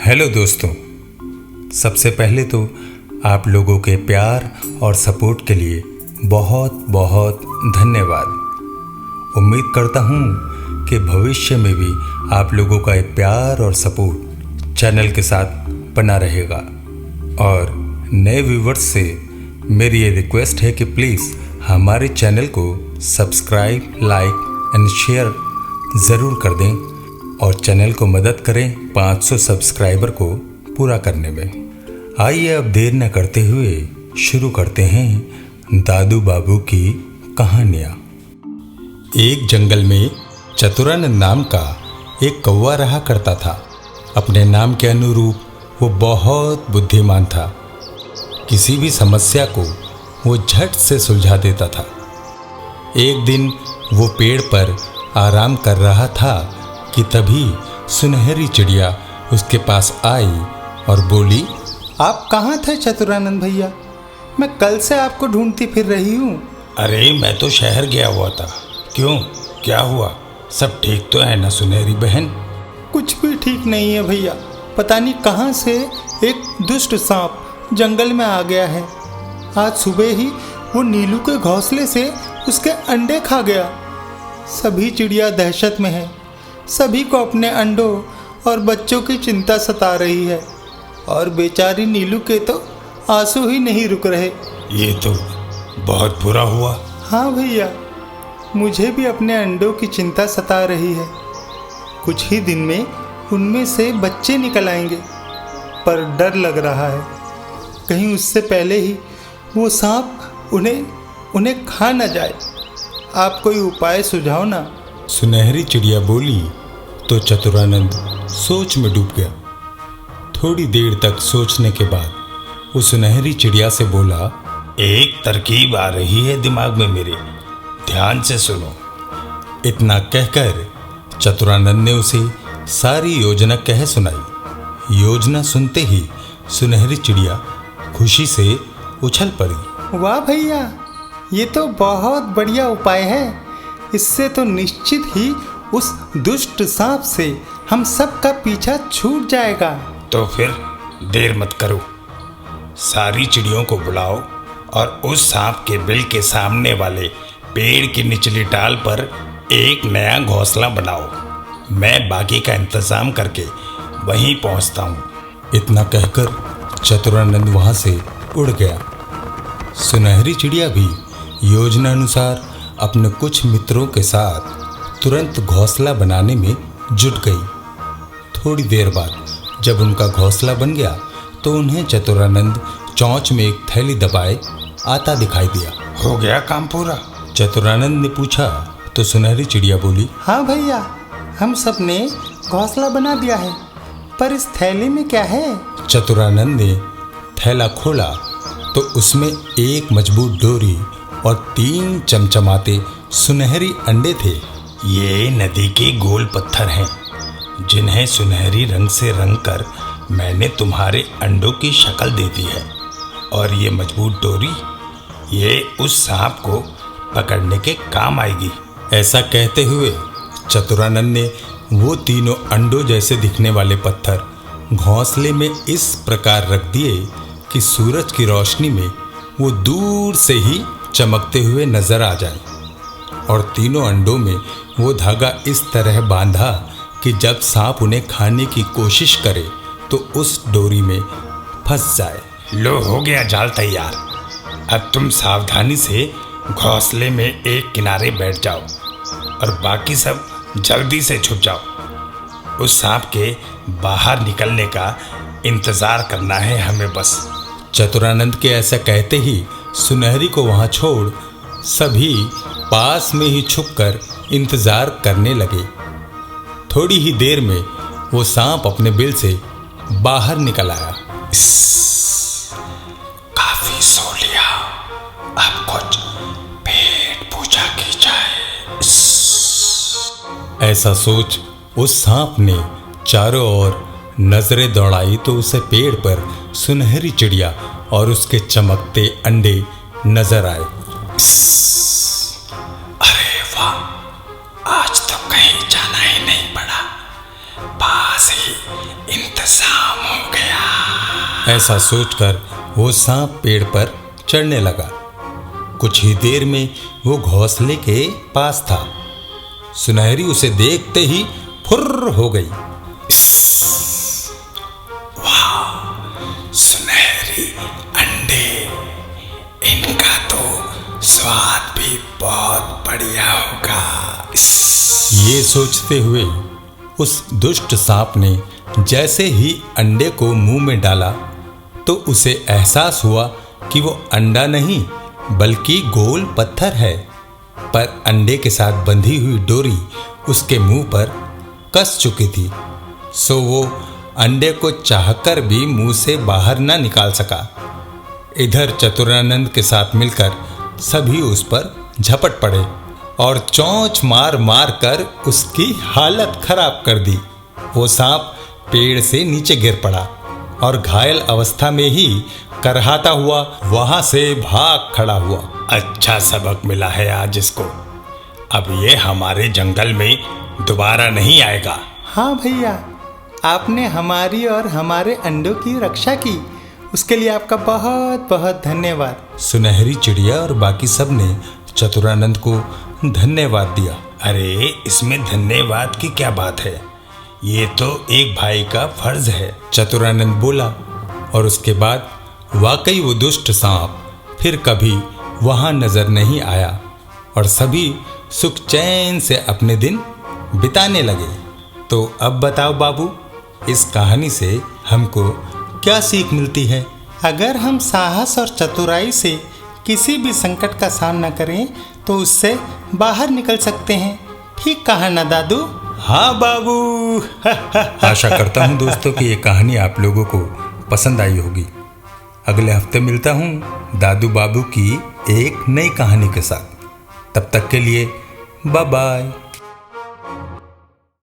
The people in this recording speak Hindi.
हेलो दोस्तों, सबसे पहले तो आप लोगों के प्यार और सपोर्ट के लिए बहुत बहुत धन्यवाद। उम्मीद करता हूँ कि भविष्य में भी आप लोगों का ये प्यार और सपोर्ट चैनल के साथ बना रहेगा। और नए व्यूवर्स से मेरी ये रिक्वेस्ट है कि प्लीज़ हमारे चैनल को सब्सक्राइब, लाइक एंड शेयर ज़रूर कर दें और चैनल को मदद करें 500 सब्सक्राइबर को पूरा करने में। आइए अब देर न करते हुए शुरू करते हैं दादू बाबू की कहानियाँ। एक जंगल में चतुरानंद नाम का एक कौवा रहा करता था। अपने नाम के अनुरूप वो बहुत बुद्धिमान था। किसी भी समस्या को वो झट से सुलझा देता था। एक दिन वो पेड़ पर आराम कर रहा था कि तभी सुनहरी चिड़िया उसके पास आई और बोली, आप कहाँ थे चतुरानंद भैया? मैं कल से आपको ढूंढती फिर रही हूँ। अरे मैं तो शहर गया हुआ था। क्यों, क्या हुआ? सब ठीक तो है ना सुनहरी बहन? कुछ भी ठीक नहीं है भैया। पता नहीं कहाँ से एक दुष्ट सांप जंगल में आ गया है। आज सुबह ही वो नीलू के घोंसले से उसके अंडे खा गया। सभी चिड़िया दहशत में है। सभी को अपने अंडों और बच्चों की चिंता सता रही है और बेचारी नीलू के तो आंसू ही नहीं रुक रहे। ये तो बहुत बुरा हुआ। हाँ भैया, मुझे भी अपने अंडों की चिंता सता रही है। कुछ ही दिन में उनमें से बच्चे निकल आएंगे, पर डर लग रहा है कहीं उससे पहले ही वो सांप उन्हें खा न जाए। आप कोई उपाय सुझाओ ना। सुनहरी चिड़िया बोली तो चतुरानंद सोच में डूब गया। थोड़ी देर तक सोचने के बाद वो सुनहरी चिड़िया से बोला, एक तरकीब आ रही है दिमाग में मेरे, ध्यान से सुनो। इतना कहकर चतुरानंद ने उसे सारी योजना कह सुनाई। योजना सुनते ही सुनहरी चिड़िया खुशी से उछल पड़ी। वाह भैया, ये तो बहुत बढ़िया उपाय है। इससे तो निश्चित ही उस दुष्ट सांप से हम सब का पीछा छूट जाएगा। तो फिर देर मत करो, सारी चिड़ियों को बुलाओ और उस सांप के बिल के सामने वाले पेड़ की निचली डाल पर एक नया घोंसला बनाओ। मैं बाकी का इंतजाम करके वहीं पहुंचता हूँ। इतना कहकर चतुरानंद वहां से उड़ गया। सुनहरी चिड़िया भी योजना अनुसार अपने कुछ मित्रों के साथ तुरंत घोंसला बनाने में जुट गई। थोड़ी देर बाद जब उनका घोंसला बन गया तो उन्हें चतुरानंद चोंच में एक थैली दबाए आता दिखाई दिया। हो गया काम पूरा? चतुरानंद ने पूछा तो सुनहरी चिड़िया बोली, हाँ भैया, हम सब ने घोंसला बना दिया है, पर इस थैली में क्या है? चतुरानंद ने थैला खोला तो उसमें एक मजबूत डोरी और 3 चमचमाते सुनहरी अंडे थे। ये नदी के गोल पत्थर हैं जिन्हें सुनहरी रंग से रंग कर मैंने तुम्हारे अंडों की शक्ल दे दी है। और ये मजबूत डोरी ये उस सांप को पकड़ने के काम आएगी। ऐसा कहते हुए चतुरानंद ने वो तीनों अंडों जैसे दिखने वाले पत्थर घोंसले में इस प्रकार रख दिए कि सूरज की रोशनी में वो दूर से ही चमकते हुए नजर आ जाए। और तीनों अंडों में वो धागा इस तरह बांधा कि जब सांप उन्हें खाने की कोशिश करे तो उस डोरी में फंस जाए। लो, हो गया जाल तैयार। अब तुम सावधानी से घोंसले में एक किनारे बैठ जाओ और बाकी सब जल्दी से छुप जाओ। उस सांप के बाहर निकलने का इंतजार करना है हमें बस। चतुरानंद के ऐसा कहते ही सुनहरी को वहां छोड़ सभी पास में ही छुपकर इंतजार करने लगे। थोड़ी ही देर में वो सांप अपने बिल से बाहर निकल आया। काफी सो लिया, अब कुछ पेट पूजा की जाए। ऐसा सोच उस सांप ने चारों ओर नजरें दौड़ाई तो उसे पेड़ पर सुनहरी चिड़िया और उसके चमकते अंडे नजर आए। अरे वाह, आज तो कहीं जाना ही नहीं पड़ा। पास ही इंतजाम हो गया। ऐसा सोचकर वो सांप पेड़ पर चढ़ने लगा। कुछ ही देर में वो घोंसले के पास था। सुनहरी उसे देखते ही फुर्र हो गई। वाह, सुनहरी अंडे, इनका तो स्वाद भी बहुत बढ़िया होगा। ये सोचते हुए उस दुष्ट सांप ने जैसे ही अंडे को मुंह में डाला तो उसे एहसास हुआ कि वो अंडा नहीं बल्कि गोल पत्थर है। पर अंडे के साथ बंधी हुई डोरी उसके मुंह पर कस चुकी थी, सो वो अंडे को चाहकर भी मुंह से बाहर न निकाल सका। इधर चतुरानंद के साथ मिलकर सभी उस पर झपट पड़े और चोंच मार मार कर उसकी हालत खराब कर दी। वो सांप पेड़ से नीचे गिर पड़ा और घायल अवस्था में ही करहाता हुआ वहां से भाग खड़ा हुआ। अच्छा सबक मिला है आज इसको, अब ये हमारे जंगल में दोबारा नहीं आएगा। हाँ भैया, आपने हमारी और हमारे अंडों की रक्षा की, उसके लिए आपका बहुत बहुत धन्यवाद। सुनहरी चिड़िया और बाकी सब ने चतुरानंद को धन्यवाद दिया। अरे इसमें धन्यवाद की क्या बात है, ये तो एक भाई का फर्ज है, चतुरानंद बोला। और उसके बाद वाकई वो दुष्ट सांप फिर कभी वहां नजर नहीं आया और सभी सुख चैन से अपने दिन बिताने लगे। तो अब बताओ बाबू, इस कहानी से हमको क्या सीख मिलती है? अगर हम साहस और चतुराई से किसी भी संकट का सामना करें तो उससे बाहर निकल सकते हैं। ठीक कहा ना दादू? हाँ बाबू। आशा करता हूँ दोस्तों कि ये कहानी आप लोगों को पसंद आई होगी। अगले हफ्ते मिलता हूँ दादू बाबू की एक नई कहानी के साथ। तब तक के लिए बाय बाय।